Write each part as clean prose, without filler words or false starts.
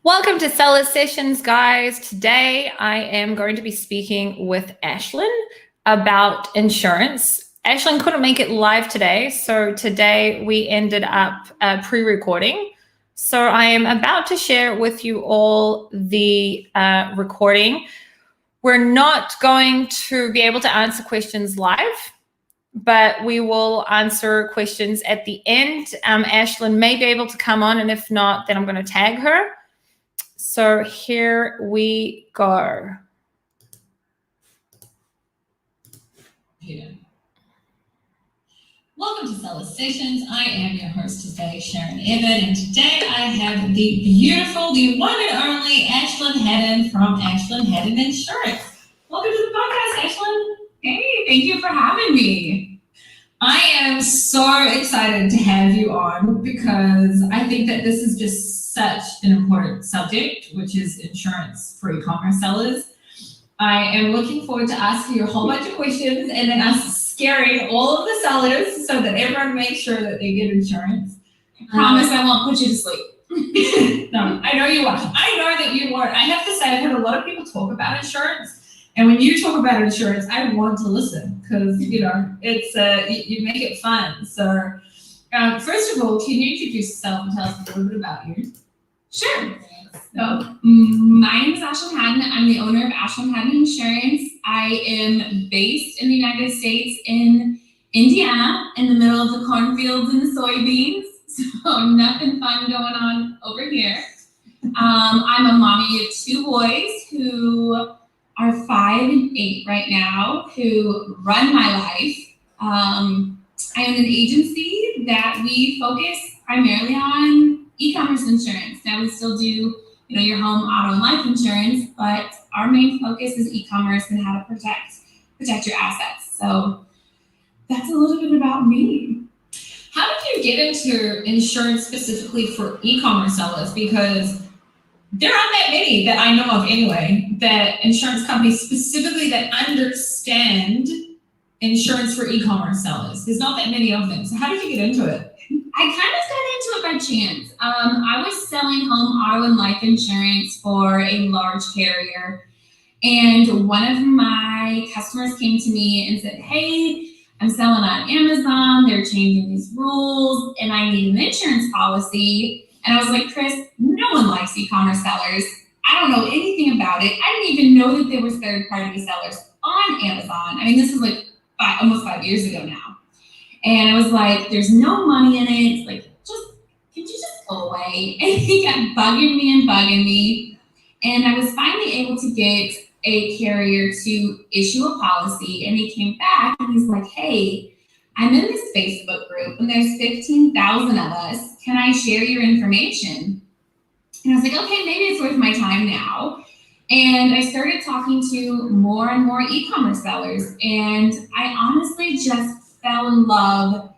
Welcome to Seller Sessions, guys. Today I am going to be speaking with Ashlyn about insurance. Ashlyn couldn't make it live today, so today we ended up pre-recording. So I am about to share with you all the recording. We're not going to be able to answer questions live, but we will answer questions at the end. Ashlyn may be able to come on, and if not, then I'm going to tag her. So here we go. Welcome to Seller Sessions. I am your host today, Sharon Evan, and today I have the beautiful, the one and only Ashlyn Haddon from Ashlyn Haddon Insurance. Welcome to the podcast, Ashlyn. Hey, thank you for having me. I am so excited to have you on because I think that this is just such an important subject, which is insurance for e-commerce sellers. I am looking forward to asking you a whole bunch of questions and then us scaring all of the sellers so that everyone makes sure that they get insurance. I promise I won't put you to sleep. No, I know you won't. I know that you won't. I have to say, I've heard a lot of people talk about insurance. And when you talk about insurance, I want to listen because, it's you make it fun. So first of all, can you introduce yourself and tell us a little bit about you? Sure. So my name is Ashlyn Haddon. I'm the owner of Ashlyn Haddon Insurance. I am based in the United States in Indiana, in the middle of the cornfields and the soybeans. So nothing fun going on over here. I'm a mommy of two boys who are 5 and 8 right now, who run my life. I own an agency that we focus primarily on e-commerce insurance. Now we still do, your home, auto, and life insurance, but our main focus is e-commerce and how to protect your assets. So that's a little bit about me. How did you get into insurance specifically for e-commerce sellers? Because there aren't that many that I know of anyway, that insurance companies specifically that understand insurance for e-commerce sellers. There's not that many of them. So how did you get into it? I kind of got into it by chance. I was selling home, auto, and life insurance for a large carrier. And one of my customers came to me and said, hey, I'm selling on Amazon. They're changing these rules and I need an insurance policy. And I was like, Chris, no one likes e-commerce sellers. I don't know anything about it. I didn't even know that there was third-party sellers on Amazon. I mean, this is like almost 5 years ago now. And I was like, there's no money in it. Like, could you just go away? And he kept bugging me. And I was finally able to get a carrier to issue a policy. And he came back and he's like, hey, I'm in this Facebook group and there's 15,000 of us. Can I share your information? And I was like, okay, maybe it's worth my time now. And I started talking to more and more e-commerce sellers. And I honestly just fell in love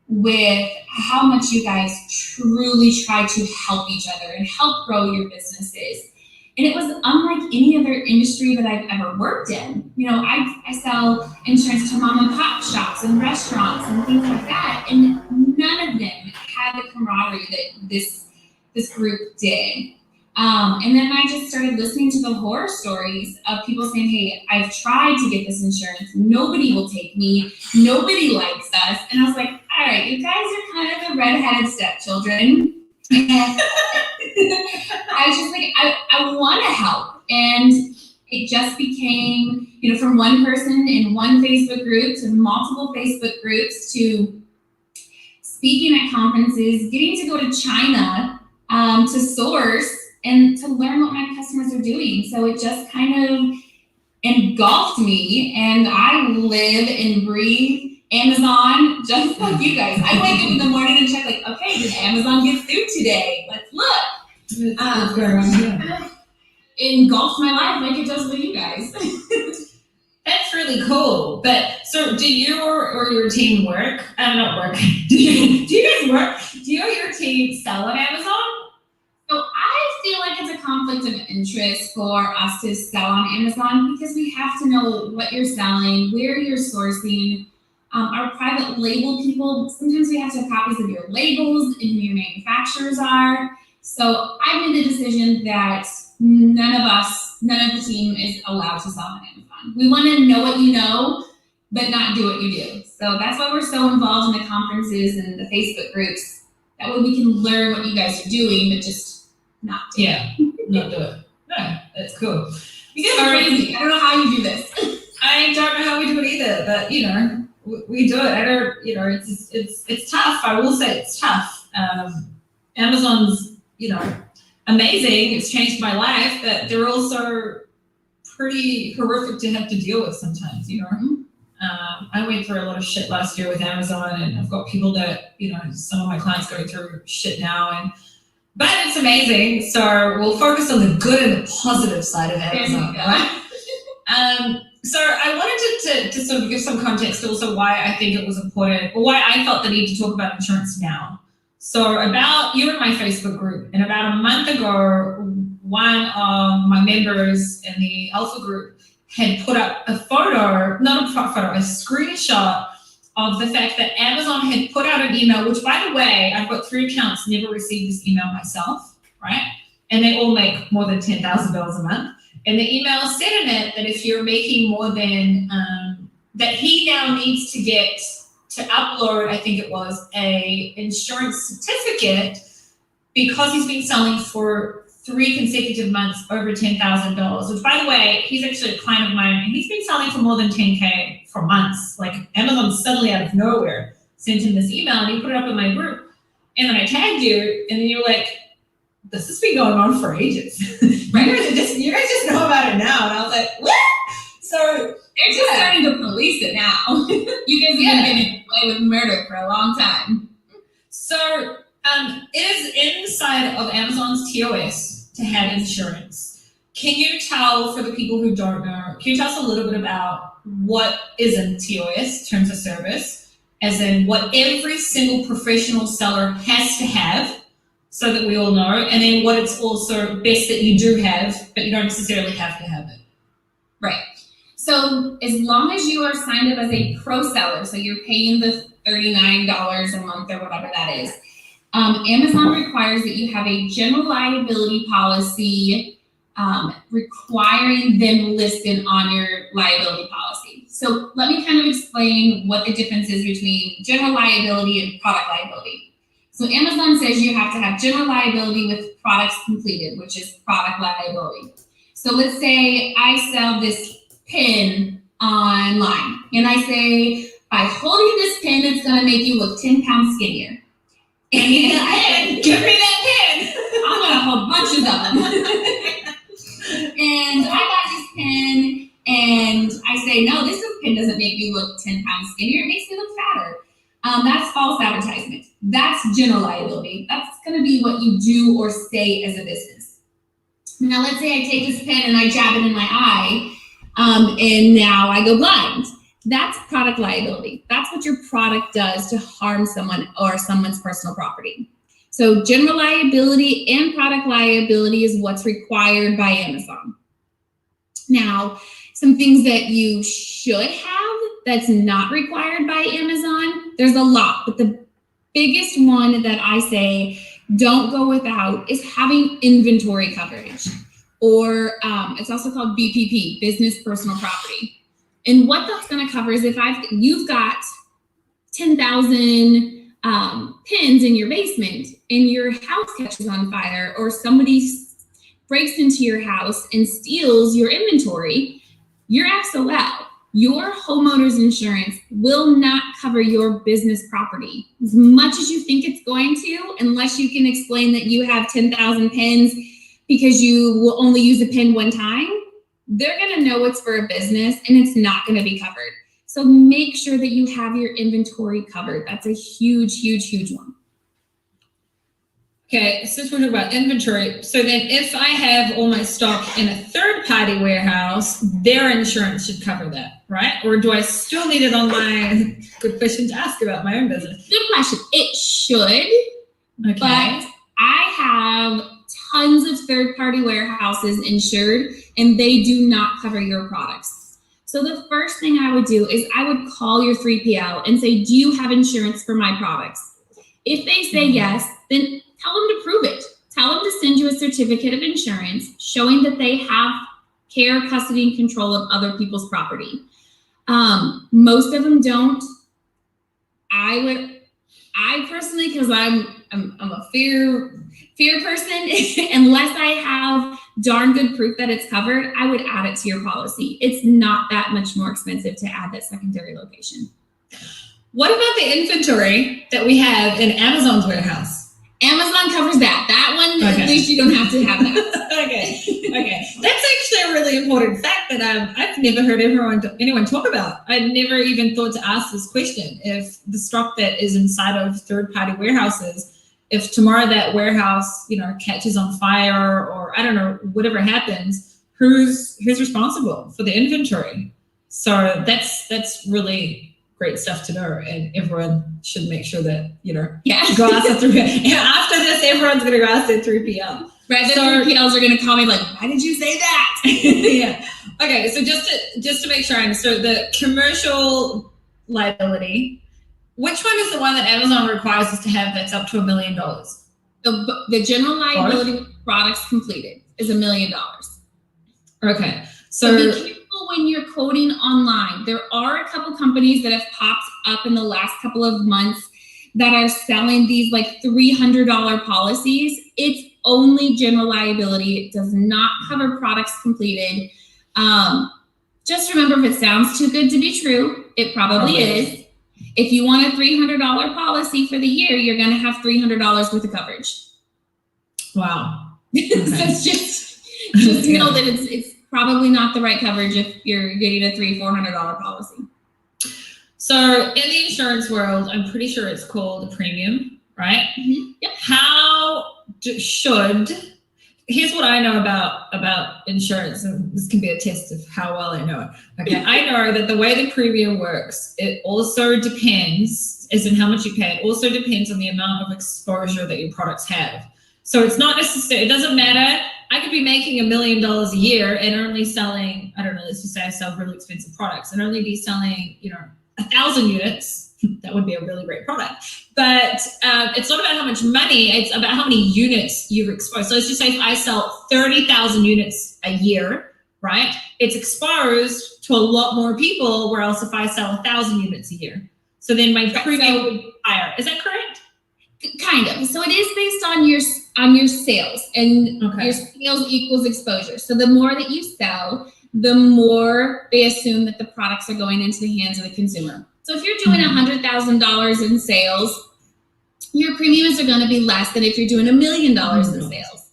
with how much you guys truly try to help each other and help grow your businesses. And it was unlike any other industry that I've ever worked in. I sell insurance to mom and pop shops and restaurants and things like that. And none of them had the camaraderie that this group did. And then I just started listening to the horror stories of people saying, hey, I've tried to get this insurance. Nobody will take me. Nobody likes us. And I was like, all right, you guys are kind of the redheaded stepchildren. And I was just like, I want to help. And it just became, from one person in one Facebook group to multiple Facebook groups to speaking at conferences, getting to go to China to source and to learn what my customers are doing. So it just kind of engulfed me, and I live and breathe Amazon just like you guys. I wake up in the morning and check like, okay, did Amazon get through today? Let's look. It engulfs my life like it does with you guys. That's really cool. But so do you or your team work? Not work. Do you guys work? Do you or your team sell on Amazon? So I feel like it's a conflict of interest for us to sell on Amazon because we have to know what you're selling, where you're sourcing. Our private label people, sometimes we have to have copies of your labels and who your manufacturers are. So I made the decision that none of the team is allowed to sell on Amazon. We want to know what you know, but not do what you do. So that's why we're so involved in the conferences and the Facebook groups. That way we can learn what you guys are doing, but just not do Yeah, not do it. No, that's cool. You guys are crazy. I don't know how you do this. I don't know how we do it either, but we do it. I don't, it's tough. I will say it's tough. Amazon's, amazing. It's changed my life, but they're also pretty horrific to have to deal with sometimes, I went through a lot of shit last year with Amazon, and I've got people that, some of my clients going through shit now, but it's amazing. So we'll focus on the good and the positive side of Amazon, right? So I wanted to sort of give some context also why I think it was important, or why I felt the need to talk about insurance now. So you're in my Facebook group, and about a month ago, one of my members in the Alpha group had put up a screenshot of the fact that Amazon had put out an email, which, by the way, I've got 3 accounts, never received this email myself, right? And they all make more than $10,000 a month. And the email said in it that if you're making more than, that he now needs to upload, I think it was, a insurance certificate because he's been selling for 3 consecutive months over $10,000, which, by the way, he's actually a client of mine, and he's been selling for more than 10K for months. Like, Amazon suddenly out of nowhere sent him this email, and he put it up in my group, and then I tagged you, and then you were like, this has been going on for ages. Right? You guys just know about it now. And I was like, what? So they're just starting to police it now. You guys have been getting away with murder for a long time. So it is inside of Amazon's TOS to have insurance. Can you tell, for the people who don't know, can you tell us a little bit about what is in TOS, terms of service, as in what every single professional seller has to have, so that we all know, and then what it's also best that you do have, but you don't necessarily have to have it. Right. So as long as you are signed up as a pro seller, so you're paying the $39 a month or whatever that is, Amazon requires that you have a general liability policy requiring them listed on your liability policy. So let me kind of explain what the difference is between general liability and product liability. So Amazon says you have to have general liability with products completed, which is product liability. So let's say I sell this pin online, and I say, by holding this pin, it's going to make you look 10 pounds skinnier. And give me that pin. I'm going to hold bunches of them. And I got this pin, and I say, no, this pin doesn't make me look 10 pounds skinnier. It makes me look fatter. That's false advertisement. That's general liability. That's going to be what you do or say as a business. Now, let's say I take this pen and I jab it in my eye, and now I go blind. That's product liability. That's what your product does to harm someone or someone's personal property. So general liability and product liability is what's required by Amazon. Now, some things that you should have that's not required by Amazon, there's a lot, but the biggest one that I say don't go without is having inventory coverage, or it's also called BPP, business personal property. And what that's going to cover is if you've got 10,000 pins in your basement and your house catches on fire, or somebody breaks into your house and steals your inventory, you're SOL. Your homeowner's insurance will not cover your business property as much as you think it's going to, unless you can explain that you have 10,000 pins because you will only use a pin one time. They're going to know it's for a business and it's not going to be covered. So make sure that you have your inventory covered. That's a huge, huge, huge one. Okay, since we're talking about inventory, so then if I have all my stock in a third-party warehouse, their insurance should cover that, right? Or do I still need it on my, good question to ask about my own business. Good question. It should, okay. But I have tons of third-party warehouses insured, and they do not cover your products. So the first thing I would do is I would call your 3PL and say, do you have insurance for my products? If they say yes, then tell them to prove it. tell them to send you a certificate of insurance showing that they have care, custody, and control of other people's property. Most of them don't. I personally, because I'm a fear person, unless I have darn good proof that it's covered, I would add it to your policy. It's not that much more expensive to add that secondary location. What about the inventory that we have in Amazon's warehouse? Amazon covers that. That one, Okay. At least you don't have to have that. Okay. That's actually a really important fact that I've never heard anyone talk about. I never even thought to ask this question. If the stock that is inside of third-party warehouses, if tomorrow that warehouse, catches on fire or I don't know, whatever happens, who's responsible for the inventory? So that's really great stuff to know, and everyone should make sure that go ask the 3PL. After this, everyone's gonna go ask their 3PL. Right, the 3PLs are gonna call me like, why did you say that? Yeah. Okay, so just to make sure I understood, the commercial liability, which one is the one that Amazon requires us to have that's up to $1 million? The general liability with products completed is $1 million. Okay, so be careful when you're quoting online. There are a couple companies that have popped up in the last couple of months that are selling these like $300 policies. It's only general liability. It does not cover products completed. Just remember, if it sounds too good to be true, it probably is. If you want a $300 policy for the year, you're going to have $300 worth of coverage. Wow. Okay. So it's just know that it's probably not the right coverage if you're getting a $300-400 policy. So in the insurance world, I'm pretty sure it's called a premium, right? Mm-hmm. Yep. Here's what I know about insurance, and this can be a test of how well I know it. Okay, I know that the way the premium works, it also depends, as in how much you pay, it also depends on the amount of exposure that your products have. So it's not necessarily, it doesn't matter. I could be making $1 million a year and only selling, I don't know, let's just say I sell really expensive products and only be selling, 1,000 units. That would be a really great product. But it's not about how much money, it's about how many units you've exposed. So let's just say if I sell 30,000 units a year, right? It's exposed to a lot more people, whereas if I sell 1,000 units a year. So then my premium would be higher. Is that correct? Kind of. So it is based on your sales, and your sales equals exposure. So the more that you sell, the more they assume that the products are going into the hands of the consumer. So if you're doing $100,000 in sales, your premiums are going to be less than if you're doing $1 million in sales.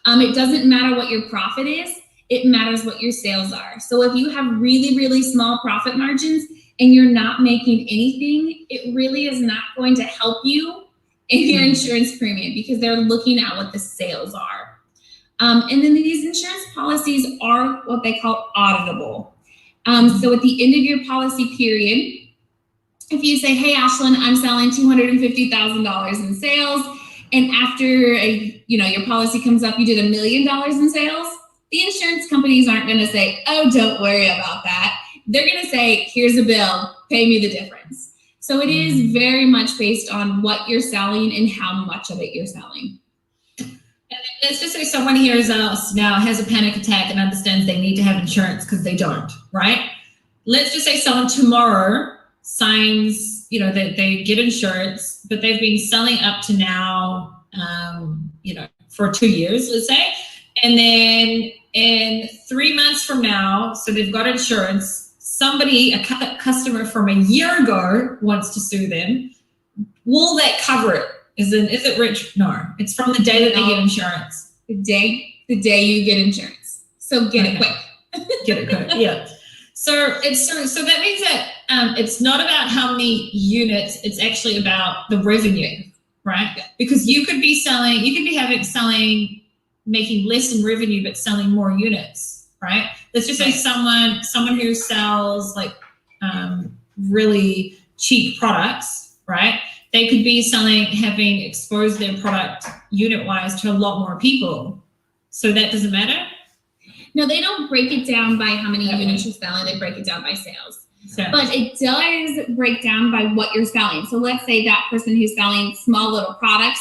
It doesn't matter what your profit is. It matters what your sales are. So if you have really, really small profit margins and you're not making anything, it really is not going to help you in your insurance premium because they're looking at what the sales are. And then these insurance policies are what they call auditable. So at the end of your policy period, if you say, hey, Ashlyn, I'm selling $250,000 in sales, and after your policy comes up, you did $1 million in sales, the insurance companies aren't going to say, oh, don't worry about that. They're going to say, here's a bill, pay me the difference. So it is very much based on what you're selling and how much of it you're selling. And let's just say someone hears us now, has a panic attack and understands they need to have insurance because they don't, right? Let's just say someone tomorrow signs, that they get insurance, but they've been selling up to now, for 2 years, let's say. And then in 3 months from now, so they've got insurance, somebody, a customer from a year ago wants to sue them. Will that cover it? Is it rich? No, it's from the day that they get insurance. The day you get insurance. So get it quick. Get it quick, yeah. So that means that it's not about how many units, it's actually about the revenue, right? Because you could be making less in revenue, but selling more units, right? Let's just say someone who sells like really cheap products, right? They could be having exposed their product unit-wise to a lot more people. So that doesn't matter? No, they don't break it down by how many units you're selling. They break it down by sales. But it does break down by what you're selling. So let's say that person who's selling small little products,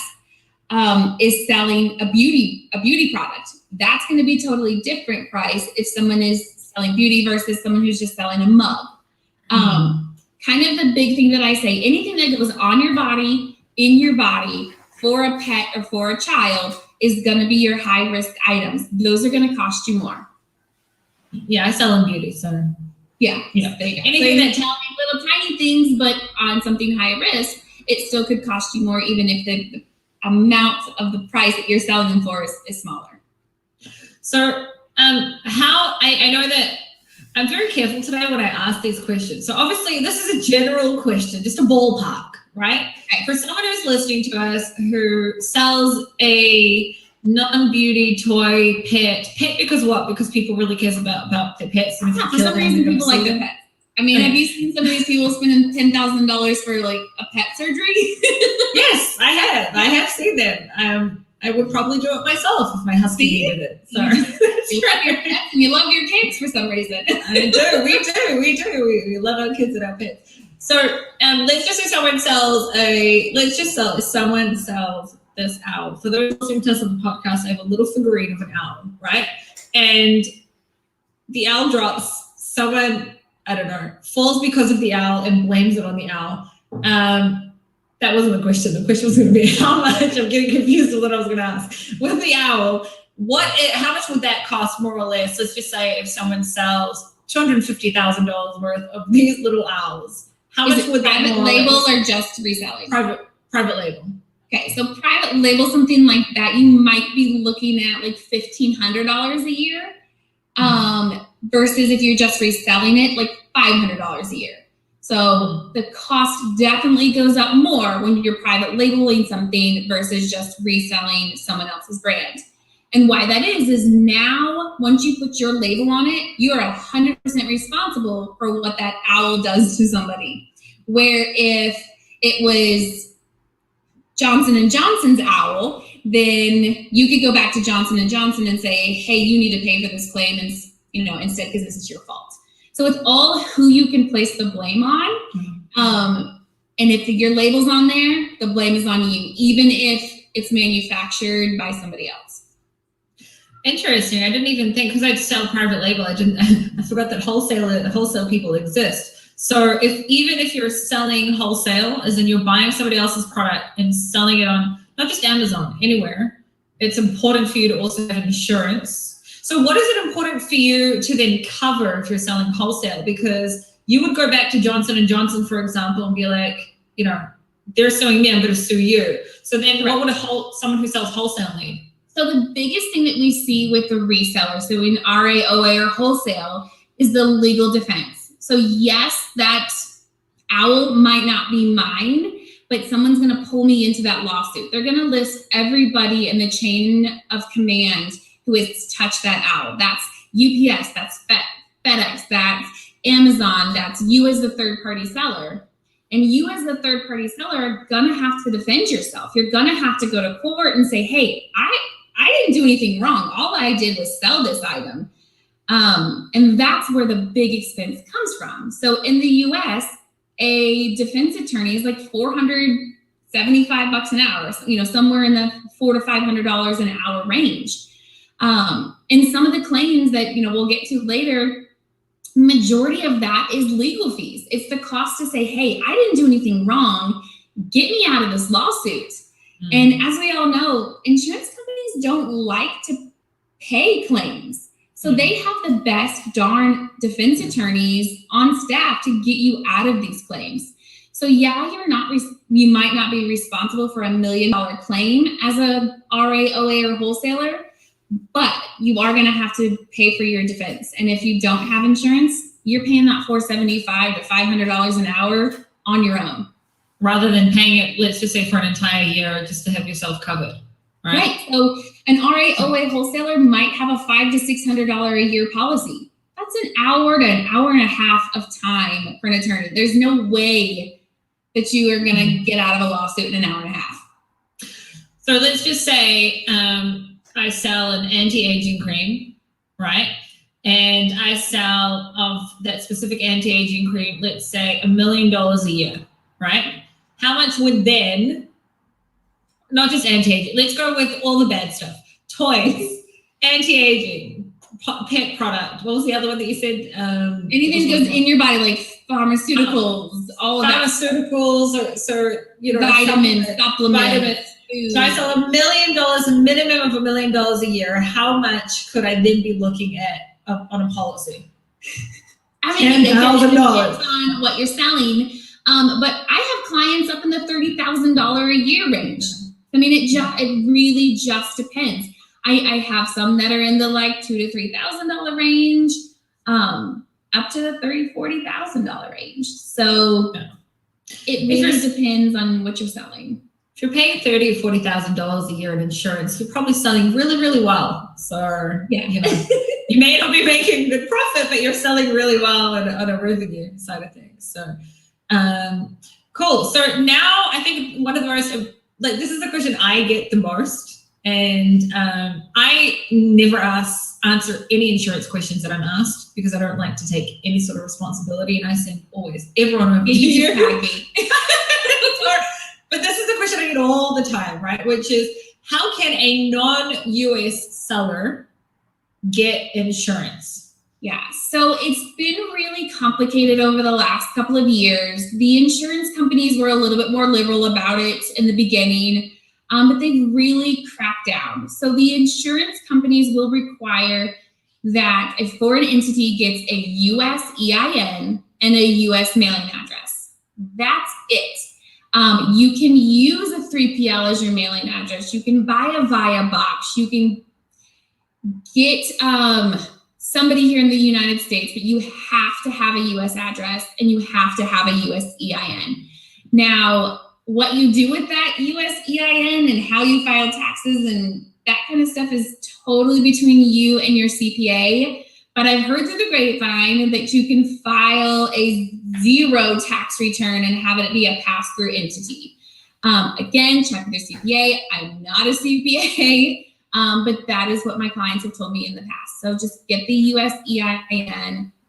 is selling a beauty product. That's going to be totally different price if someone is selling beauty versus someone who's just selling a mug. Kind of the big thing that I say, anything that goes on your body, in your body, for a pet or for a child is going to be your high risk items. Those are going to cost you more. Yeah, I sell in beauty, so yeah. There you go. Anything that telling little tiny things, but on something high risk, it still could cost you more, even if the amount of the price that you're selling them for is smaller. So how I know that I'm very careful today when I ask these questions. So obviously this is a general question, just a ballpark, right? Okay. For someone who's listening to us who sells a non-beauty toy pet because what? Because people really care about their pets. And for some reason people like their pets. I mean, have you seen some of these people spending $10,000 for like a pet surgery? Yes, I have. I have seen them. I would probably do it myself if my husband needed it. So you love your pets and you love your kids for some reason. I do. We do. We love our kids and our pets. So let's just say someone sells this owl. For those listening to us on the podcast, I have a little figurine of an owl, right? And the owl drops. Someone, I don't know, falls because of the owl and blames it on the owl. That wasn't the question. The question was going to be how much. I'm getting confused with what I was going to ask. With the owl, how much would that cost more or less? Let's just say if someone sells $250,000 worth of these little owls, how much would that private label or just reselling? Private label. Okay, so private label, something like that, you might be looking at like $1,500 a year, versus if you're just reselling it, like $500 a year. So the cost definitely goes up more when you're private labeling something versus just reselling someone else's brand. And why that is now once you put your label on it, you are 100% responsible for what that owl does to somebody. Where if it was Johnson & Johnson's owl, then you could go back to Johnson & Johnson and say, hey, you need to pay for this claim and, instead because this is your fault. So it's all who you can place the blame on. And if your label's on there, the blame is on you, even if it's manufactured by somebody else. Interesting. I didn't even think, because I'd sell private label. I forgot that wholesale people exist. So even if you're selling wholesale, as in you're buying somebody else's product and selling it on not just Amazon, anywhere, it's important for you to also have insurance. So what is it important for you to then cover if you're selling wholesale? Because you would go back to Johnson & Johnson, for example, and be like, they're suing me, I'm going to sue you. So then what would someone who sells wholesale need? So the biggest thing that we see with the reseller, so in RA, OA, or wholesale, is the legal defense. So yes, that owl might not be mine, but someone's going to pull me into that lawsuit. They're going to list everybody in the chain of command who has touched that owl. That's UPS, that's FedEx, that's Amazon, that's you as the third-party seller. And you as the third-party seller are gonna have to defend yourself. You're gonna have to go to court and say, hey, I didn't do anything wrong. All I did was sell this item. And that's where the big expense comes from. So in the US, a defense attorney is like $475 an hour, somewhere in the $400 to $500 an hour range. And some of the claims that, we'll get to later, majority of that is legal fees. It's the cost to say, hey, I didn't do anything wrong. Get me out of this lawsuit. And as we all know, insurance companies don't like to pay claims. So they have the best darn defense attorneys on staff to get you out of these claims. So yeah, you might not be responsible for $1 million claim as a RA, OA, or wholesaler, but you are going to have to pay for your defense. And if you don't have insurance, you're paying that $475 to $500 an hour on your own. Rather than paying it, let's just say for an entire year just to have yourself covered. Right. So an RA, OA wholesaler might have a $500 to $600 a year policy. That's an hour to an hour and a half of time for an attorney. There's no way that you are going to get out of a lawsuit in an hour and a half. So let's just say, I sell an anti-aging cream, right? And I sell of that specific anti-aging cream, let's say $1 million a year, right? How much would then not just anti-aging. Let's go with all the bad stuff. Toys, anti-aging, pet product. What was the other one that you said? Anything that goes in your body, like pharmaceuticals, all of that. Pharmaceuticals, so vitamins, supplements. So I sell $1 million, a minimum of $1 million a year. How much could I then be looking at on a policy? I mean, $10,000 it depends on what you're selling. But I have clients up in the $30,000 a year range. I mean, it really just depends. I have some that are in the like $2,000 to $3,000 range, up to the $30,000, $40,000 range. So it really depends on what you're selling. If you're paying $30,000 or $40,000 a year in insurance, you're probably selling really, really well. So you may not be making good profit, but you're selling really well on a revenue side of things. So cool. So now I think one of the most, this is the question I get the most, and I never answer any insurance questions that I'm asked because I don't like to take any sort of responsibility, and I send everyone over to you. But this is the question I get all the time, right? Which is, how can a non-US seller get insurance? Yeah, so it's been really complicated over the last couple of years. The insurance companies were a little bit more liberal about it in the beginning, but they've really cracked down. So the insurance companies will require that a foreign entity gets a US EIN and a US mailing address. That's it. You can use a 3PL as your mailing address. You can buy a VIA box. You can get somebody here in the United States, but you have to have a US address and you have to have a US EIN. Now, what you do with that US EIN and how you file taxes and that kind of stuff is totally between you and your CPA. But I've heard through the grapevine that you can file a 0 tax return and have it be a pass-through entity. Again, check with your CPA. I'm not a CPA, but that is what my clients have told me in the past. So just get the US EIN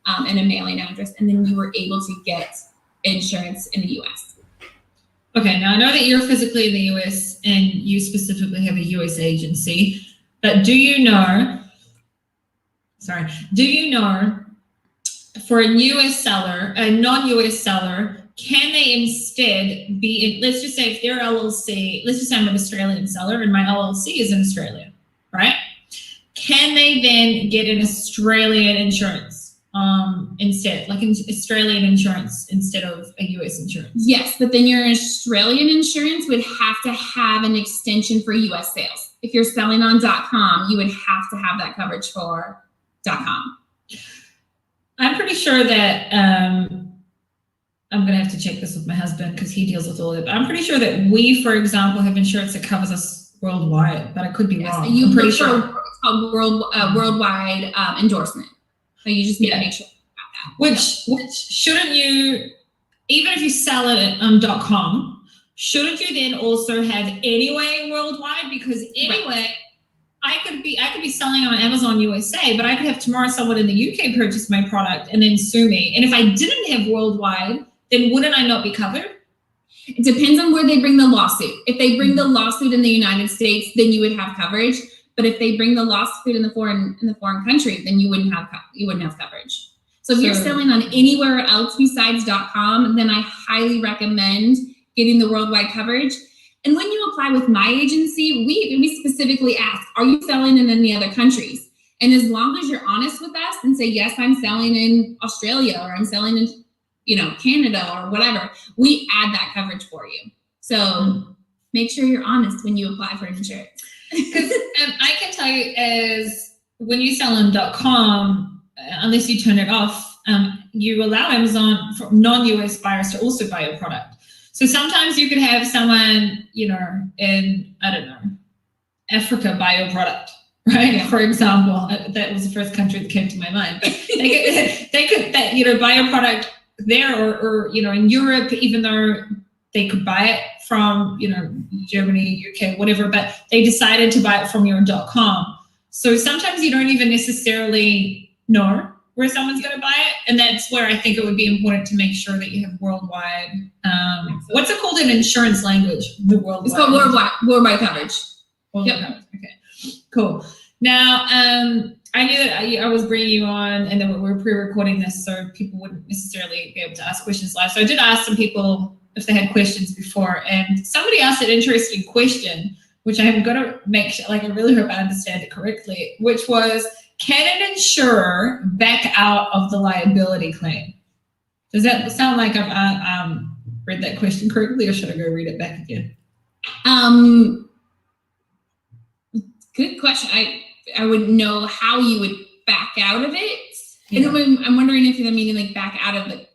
and a mailing address, and then you were able to get insurance in the US. Okay, now I know that you're physically in the US and you specifically have a US agency, but do you know for a US seller, a non-US seller, can they instead be, let's just say if they're LLC, let's just say I'm an Australian seller and my LLC is in Australia, right? Can they then get an Australian insurance instead, like an Australian insurance instead of a US insurance? Yes, but then your Australian insurance would have to have an extension for US sales. If you're selling on .com, you would have to have that coverage for .com. I'm pretty sure that I'm going to have to check this with my husband because he deals with all of it. But I'm pretty sure that we, for example, have insurance that covers us worldwide, but I could be wrong. You I'm pretty sure. sure. It's called worldwide endorsement. So you just need to make sure about that. Which shouldn't you, even if you sell it on .com, shouldn't you then also have anyway worldwide? Because anyway, I could be selling on Amazon USA, but I could have tomorrow someone in the UK purchase my product and then sue me. And if I didn't have worldwide, then wouldn't I not be covered? It depends on where they bring the lawsuit. If they bring the lawsuit in the United States, then you would have coverage. But if they bring the lawsuit in the foreign country, then you wouldn't have coverage. So if you're selling on anywhere else besides .com, then I highly recommend getting the worldwide coverage. And when you apply with my agency, we specifically ask, are you selling in any other countries? And as long as you're honest with us and say, yes, I'm selling in Australia or I'm selling in, Canada or whatever, we add that coverage for you. So make sure you're honest when you apply for insurance. Because I can tell you, as when you sell on .com, unless you turn it off, you allow Amazon for non-US buyers to also buy your product. So sometimes you could have someone, in, Africa buy your product, right? Yeah. For example, that was the first country that came to my mind. But they could buy your product there or in Europe, even though they could buy it from, Germany, UK, whatever, but they decided to buy it from your .com. So sometimes you don't even necessarily know where someone's going to buy it. And that's where I think it would be important to make sure that you have worldwide. What's it called in insurance language? The worldwide. It's called worldwide coverage. Worldwide coverage. Okay, cool. Now, I knew that I was bringing you on and then we were pre-recording this so people wouldn't necessarily be able to ask questions live. So I did ask some people if they had questions before, and somebody asked an interesting question, which I'm going to make sure, like, I really hope I understand it correctly, which was, can an insurer back out of the liability claim? Does that sound like I've read that question correctly, or should I go read it back again? Good question. I wouldn't know how you would back out of it. Yeah. And I'm wondering if you're meaning like back out of the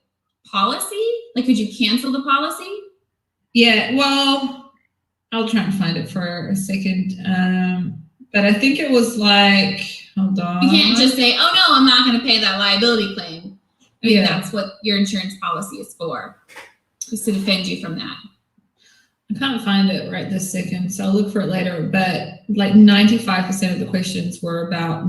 policy. Like, could you cancel the policy? Yeah. Well, I'll try and find it for a second. But I think it was like, hold on. You can't just say, "Oh no, I'm not going to pay that liability claim." I mean, Yeah. that's what your insurance policy is for, is to defend you from that. I can't find it right this second, so I'll look for it later. But like 95% of the questions were about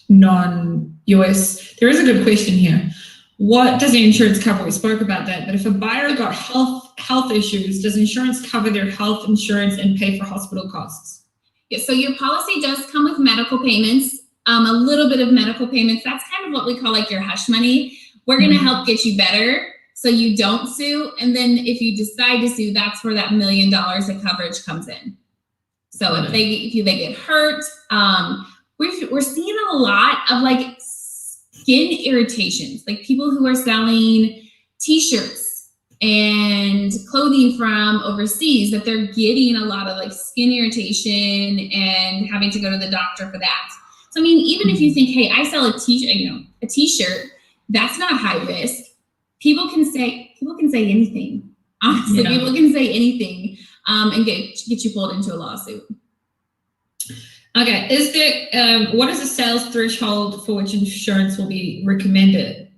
non-US. There is a good question here. What does the insurance cover? We spoke about that. But if a buyer got health issues, does insurance cover their health insurance and pay for hospital costs? Yeah, so your policy does come with medical payments, a little bit of medical payments. That's kind of what we call like your hush money. We're going to help get you better so you don't sue. And then if you decide to sue, that's where that $1 million of coverage comes in. So if they get hurt, we're seeing a lot of like skin irritations, like people who are selling t-shirts and clothing from overseas, that they're getting a lot of like skin irritation and having to go to the doctor for that. So I mean, even if you think, hey, I sell a t-shirt, that's not high risk. People can say anything. Honestly, Yeah. People can say anything and get you pulled into a lawsuit. Okay, is there what is the sales threshold for which insurance will be recommended?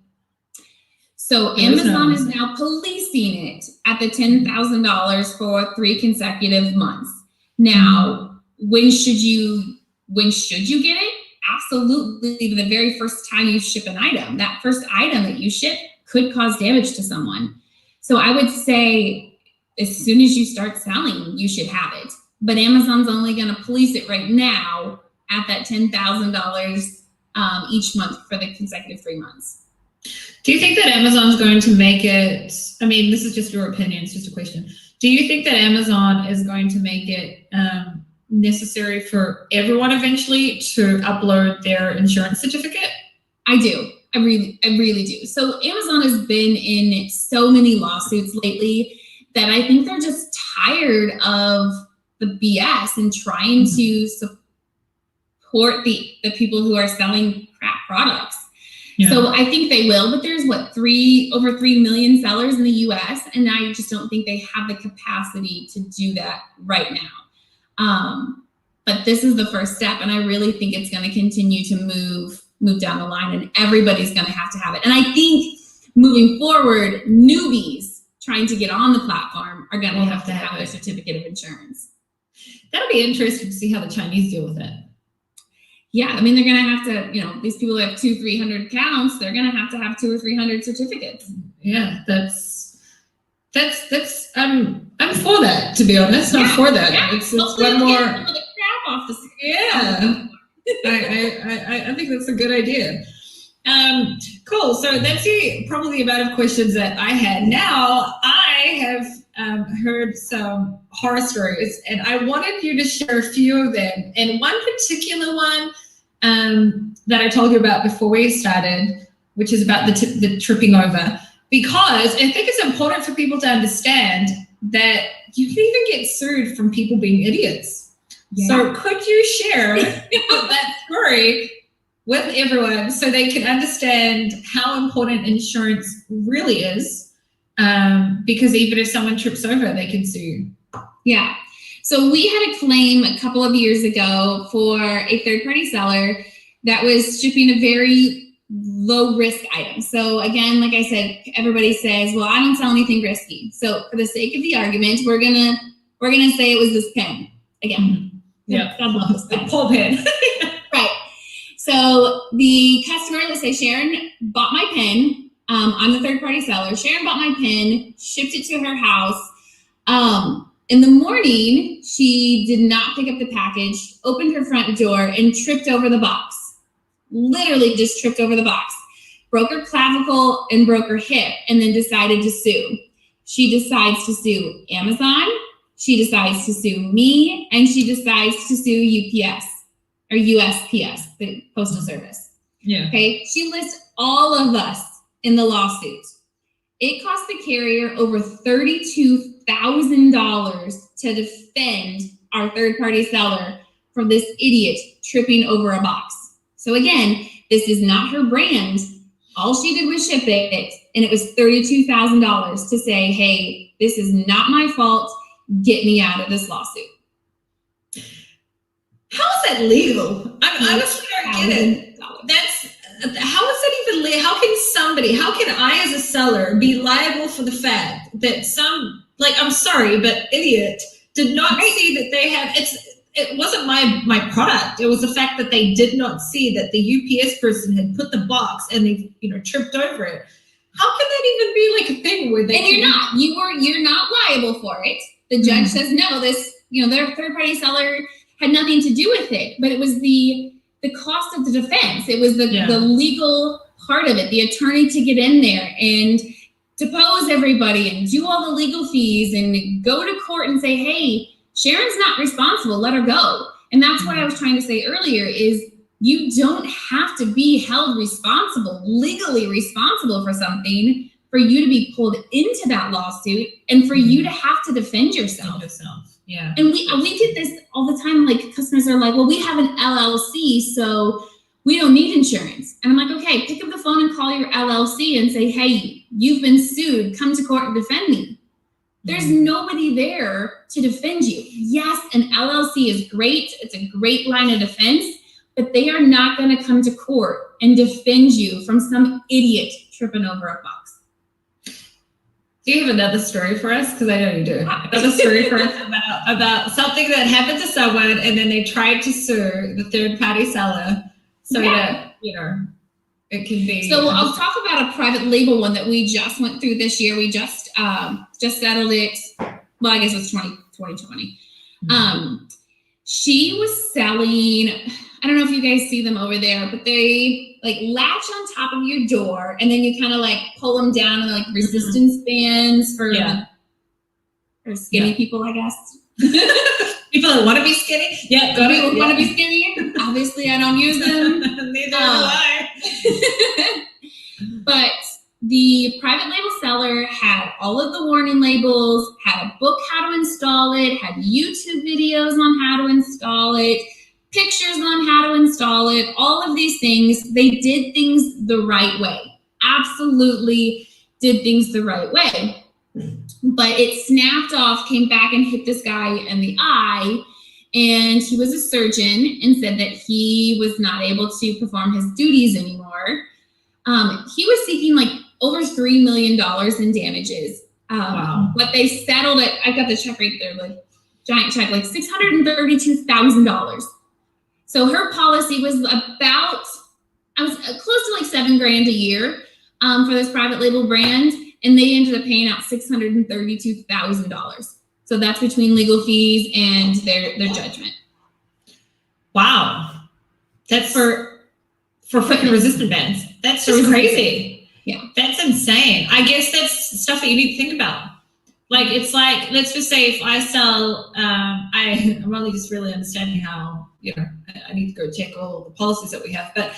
So Amazon is now policing it at the $10,000 for 3 consecutive months. Now, when should you get it? Absolutely, the very first time you ship an item. That first item that you ship could cause damage to someone. So I would say as soon as you start selling, you should have it. But Amazon's only going to police it right now at that $10,000 each month for the consecutive 3 months. Do you think that Amazon's going to make it, I mean, this is just your opinion, it's just a question. Do you think that Amazon is going to make it necessary for everyone eventually to upload their insurance certificate? I do. I really do. So Amazon has been in so many lawsuits lately that I think they're just tired of the BS and trying to support the people who are selling crap products. Yeah. So I think they will, but there's over 3 million sellers in the US, and I just don't think they have the capacity to do that right now. But this is the first step, and I really think it's going to continue to move down the line, and everybody's going to have it. And I think moving forward, newbies trying to get on the platform are going to have to have their certificate of insurance. That'll be interesting to see how the Chinese deal with it. Yeah, I mean, they're going to have to, these people who have 200-300 accounts, they're going to have 200 or 300 certificates. Yeah, that's I'm for that, to be honest. I'm for that. Yeah. It's one more. Get the crap off the Yeah. I think that's a good idea. Cool. So that's probably the amount of questions that I had. Now I have heard some horror stories, and I wanted you to share a few of them. And one particular one that I told you about before we started, which is about the tripping over, because I think it's important for people to understand that you can even get sued from people being idiots. Yeah. So could you share that story with everyone so they can understand how important insurance really is? Because even if someone trips over, they can sue. Yeah. So we had a claim a couple of years ago for a third-party seller that was shipping a very low-risk item. So again, like I said, everybody says, well, I don't sell anything risky. So for the sake of the argument, we're gonna say it was this pen again. Mm-hmm. Yeah, I love this pen. The pull pen. Right. So the customer, let's say Sharon bought my pen. I'm the third party seller. Sharon bought my pen, shipped it to her house. In the morning, she did not pick up the package, opened her front door, and tripped over the box. Literally just tripped over the box. Broke her clavicle and broke her hip, and then decided to sue. She decides to sue Amazon. She decides to sue me, and she decides to sue UPS or USPS, the Postal Service. Yeah. Okay. She lists all of us in the lawsuit. It cost the carrier over $32,000 to defend our third-party seller from this idiot tripping over a box. So again, this is not her brand. All she did was ship it, and it was $32,000 to say, hey, this is not my fault. Get me out of this lawsuit. How is that legal? I honestly don't get it. How is that even legal? How can I as a seller be liable for the fact that some, I'm sorry, but idiot did not see that they have, it wasn't my product. It was the fact that they did not see that the UPS person had put the box and they, tripped over it. How can that even be like a thing where they? And you're not liable for it. The judge says no. This, their third party seller had nothing to do with it, but it was the cost of the defense. It was the legal part of it, the attorney to get in there and depose everybody and do all the legal fees and go to court and say, hey, Sharon's not responsible, let her go. And that's what I was trying to say earlier is you don't have to be held responsible, legally responsible for something for you to be pulled into that lawsuit and for you to have to defend yourself. Yeah. And we get this all the time. Like customers are like, well, we have an LLC, so we don't need insurance. And I'm like, okay, pick up the phone and call your LLC and say, hey, you've been sued. Come to court and defend me. There's nobody there to defend you. Yes, an LLC is great. It's a great line of defense, but they are not going to come to court and defend you from some idiot tripping over a box. Do you have another story for us? Because I know you do. Another story for us about something that happened to someone and then they tried to sue the third party seller so that, it can be. So I'll talk about a private label one that we just went through this year. We just settled it. Well, I guess it was 2020. She was selling, I don't know if you guys see them over there, but they latch on top of your door and then you kind of pull them down and resistance bands for skinny people, I guess. People that want to be skinny? Yeah, got it. Want to be skinny? Obviously, I don't use them. Neither do I. But the private label seller had all of the warning labels, had a book how to install it, had YouTube videos on how to install it, pictures on how to install it, all of these things. They did things the right way. Absolutely did things the right way. But it snapped off, came back and hit this guy in the eye. And he was a surgeon and said that he was not able to perform his duties anymore. He was seeking over $3 million in damages. Wow. But they settled it. I got the check right there, giant check, $632,000. So her policy was about, close to $7,000 a year for this private label brand. And they ended up paying out $632,000. So that's between legal fees and their judgment. Wow. That's for freaking resistant bands. That's just crazy. Yeah. That's insane. I guess that's stuff that you need to think about. It's let's just say if I sell, I'm only just really understanding how, I need to go check all the policies that we have. But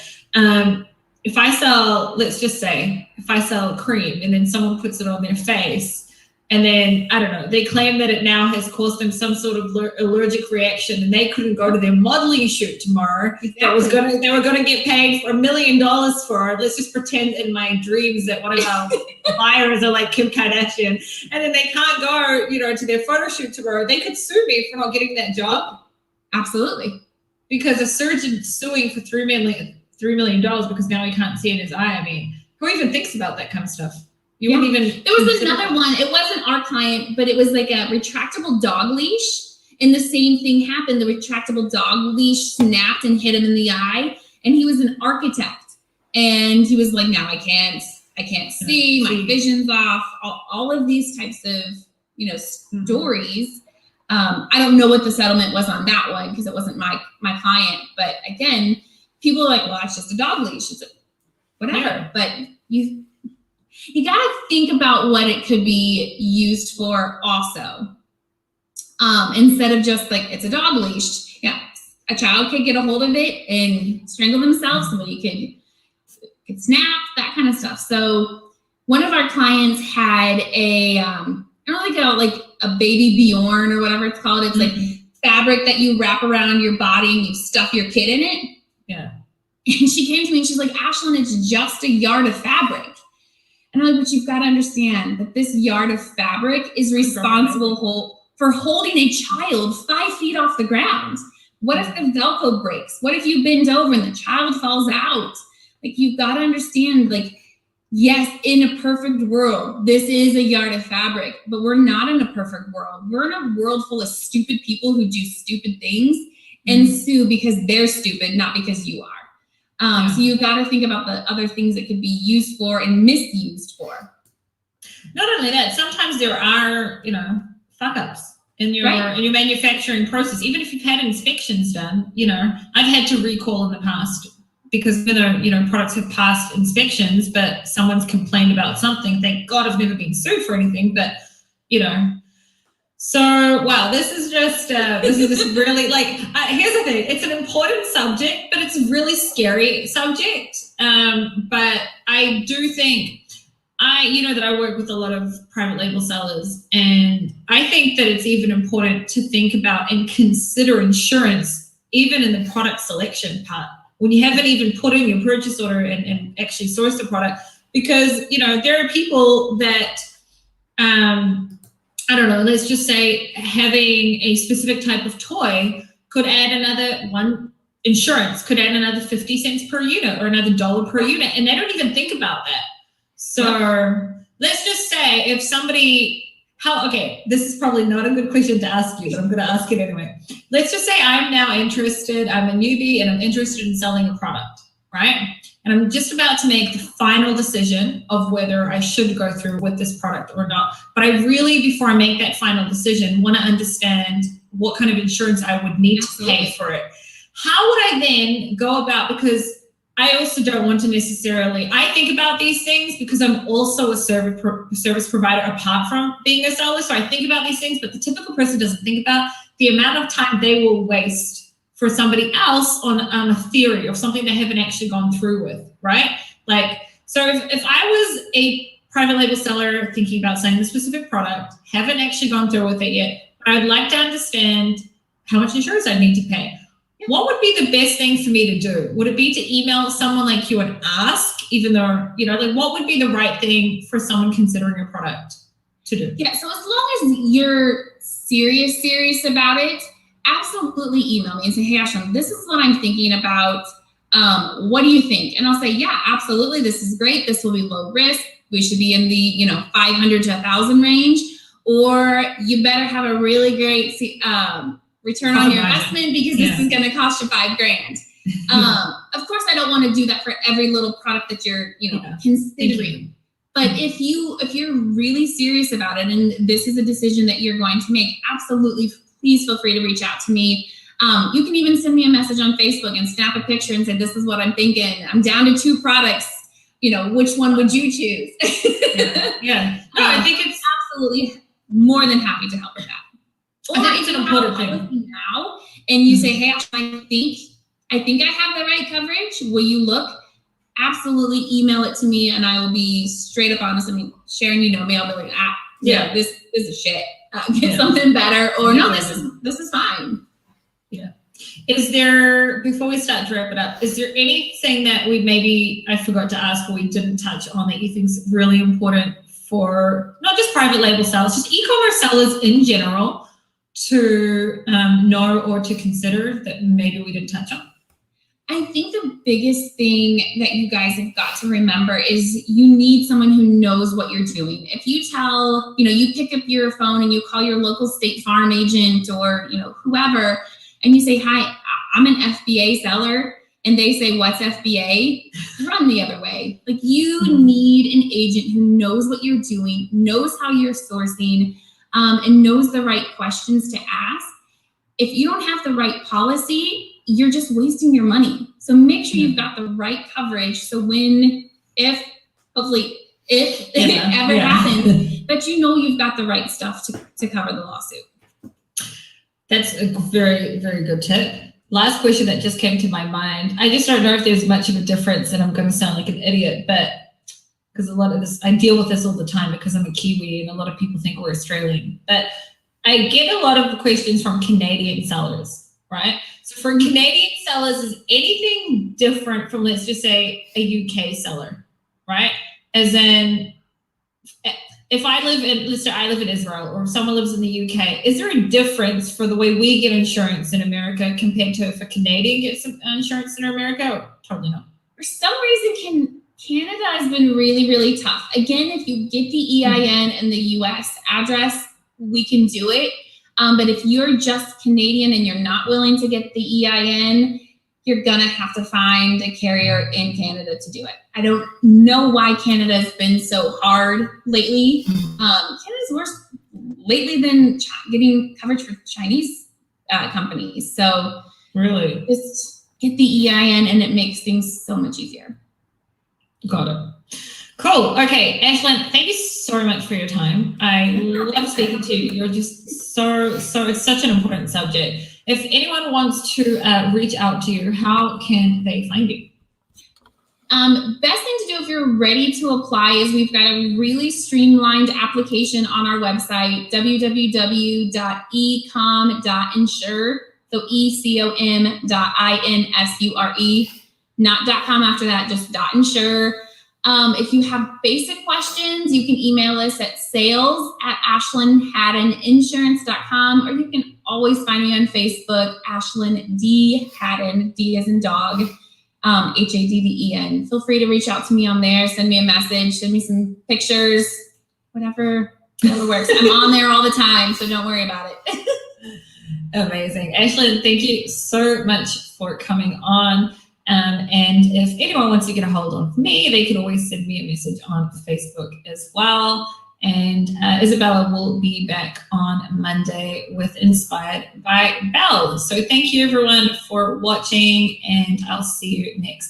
if I sell, let's just say, if I sell cream and then someone puts it on their face and then, I don't know, they claim that it now has caused them some sort of allergic reaction and they couldn't go to their modeling shoot tomorrow. Exactly. They were gonna get paid $1 million for it. Let's just pretend in my dreams that one of our buyers are like Kim Kardashian and then they can't go, to their photo shoot tomorrow. They could sue me for not getting that job. Absolutely. Because a surgeon suing for $3 million because now he can't see in his eye. I mean, who even thinks about that kind of stuff? You wouldn't even. There was another one. It wasn't our client, but it was a retractable dog leash. And the same thing happened. The retractable dog leash snapped and hit him in the eye. and he was an architect, and he was like, now I can't see, my vision's off, all of these types of, stories. I don't know what the settlement was on that one because it wasn't my client, but again, people are like, well, it's just a dog leash. It's whatever, but you got to think about what it could be used for also. Instead of just like, it's a dog leash. Yeah, a child could get a hold of it and strangle themselves. Somebody could snap, that kind of stuff. So one of our clients had like a baby Bjorn or whatever it's called. It's like fabric that you wrap around your body and you stuff your kid in it. Yeah. And she came to me and she's like, Ashlyn, it's just a yard of fabric. And I'm like, but you've got to understand that this yard of fabric is responsible for holding a child 5 feet off the ground. What if the Velcro breaks? What if you bend over and the child falls out? Like, you've got to understand, like, yes, in a perfect world, this is a yard of fabric, but we're not in a perfect world. We're in a world full of stupid people who do stupid things and sue because they're stupid, not because you are. So you've got to think about the other things it could be used for and misused for. Not only that, sometimes there are, fuck ups in your manufacturing process. Even if you've had inspections done, I've had to recall in the past because products have passed inspections, but someone's complained about something. Thank God I've never been sued for anything, but So, wow, this is just really here's the thing. It's an important subject, but it's a really scary subject. But I do think that I work with a lot of private label sellers, and I think that it's even important to think about and consider insurance even in the product selection part when you haven't even put in your purchase order and actually source the product, because, there are people that, I don't know, let's just say having a specific type of toy could add insurance could add another 50 cents per unit or another $1 per unit. And they don't even think about that. So let's just say if somebody, this is probably not a good question to ask you, but I'm going to ask it anyway. Let's just say I'm now interested, I'm a newbie and I'm interested in selling a product, right? And I'm just about to make the final decision of whether I should go through with this product or not. But I really, before I make that final decision, want to understand what kind of insurance I would need to pay for it. How would I then go about, because I also don't want to necessarily, I think about these things because I'm also a service provider apart from being a seller. So I think about these things, but the typical person doesn't think about the amount of time they will waste for somebody else on a theory or something they haven't actually gone through with, right? So if I was a private label seller thinking about selling a specific product, haven't actually gone through with it yet, but I'd like to understand how much insurance I need to pay. What would be the best thing for me to do? Would it be to email someone like you and ask, even though, what would be the right thing for someone considering a product to do? Yeah, so as long as you're serious about it, absolutely email me and say, hey, Ashlyn, this is what I'm thinking about. What do you think? And I'll say, yeah, absolutely. This is great. This will be low risk. We should be in the, 500 to 1,000 range, or you better have a really great return on your investment because this is going to cost you $5,000. Of course, I don't want to do that for every little product that you're, considering. But if you're really serious about it and this is a decision that you're going to make, absolutely, please feel free to reach out to me. You can even send me a message on Facebook and snap a picture and say, this is what I'm thinking. I'm down to 2 products. Which one would you choose? No, I think it's absolutely more than happy to help with that. I think it's an important thing. Now, and you say, hey, I think I have the right coverage. Will you look? Absolutely email it to me and I will be straight up honest. I mean, Sharon, me, I'll be like, this is shit. Get something better, or no, this is fine. Yeah. Is there, before we start to wrap it up, is there anything that I forgot to ask or we didn't touch on that you think is really important for not just private label sellers, just e-commerce sellers in general to know or to consider that maybe we didn't touch on? I think the biggest thing that you guys have got to remember is you need someone who knows what you're doing. If you tell, you pick up your phone and you call your local State Farm agent or, whoever, and you say, hi, I'm an FBA seller, and they say, what's FBA? Run the other way. Like, you need an agent who knows what you're doing, knows how you're sourcing, and knows the right questions to ask. If you don't have the right policy, you're just wasting your money. So make sure you've got the right coverage. So hopefully if it ever happens, but you know you've got the right stuff to cover the lawsuit. That's a very, very good tip. Last question that just came to my mind. I just don't know if there's much of a difference, and I'm going to sound like an idiot, but because a lot of this, I deal with this all the time because I'm a Kiwi and a lot of people think we're Australian, but I get a lot of questions from Canadian sellers, right? So for Canadian sellers, is anything different from, let's just say, a UK seller, right? As in, if I live in, let's say I live in Israel or someone lives in the UK, is there a difference for the way we get insurance in America compared to if a Canadian gets some insurance in America? Or totally not. For some reason, Canada has been really, really tough. Again, if you get the EIN and the US address, we can do it. But if you're just Canadian and you're not willing to get the EIN, you're gonna have to find a carrier in Canada to do it. I don't know why Canada has been so hard lately. Canada's worse lately than getting coverage for Chinese companies. So really, just get the EIN and it makes things so much easier. Got it. Cool. Okay, Ashlyn, thank you so much for your time. I love speaking to you. You're just so, it's such an important subject. If anyone wants to reach out to you, how can they find you? Best thing to do if you're ready to apply is we've got a really streamlined application on our website, www.ecom.insure. So ecom.insure, not .com after that, just .insure. If you have basic questions, you can email us at sales@ashlandhaddeninsurance.com, or you can always find me on Facebook, Ashlyn D. Hadden, D as in dog, Hadden. Feel free to reach out to me on there, send me a message, send me some pictures, whatever works. I'm on there all the time, so don't worry about it. Amazing. Ashlyn, thank you so much for coming on. And if anyone wants to get a hold of me, they can always send me a message on Facebook as well. And Isabella will be back on Monday with Inspired by Belle. So thank you everyone for watching, and I'll see you next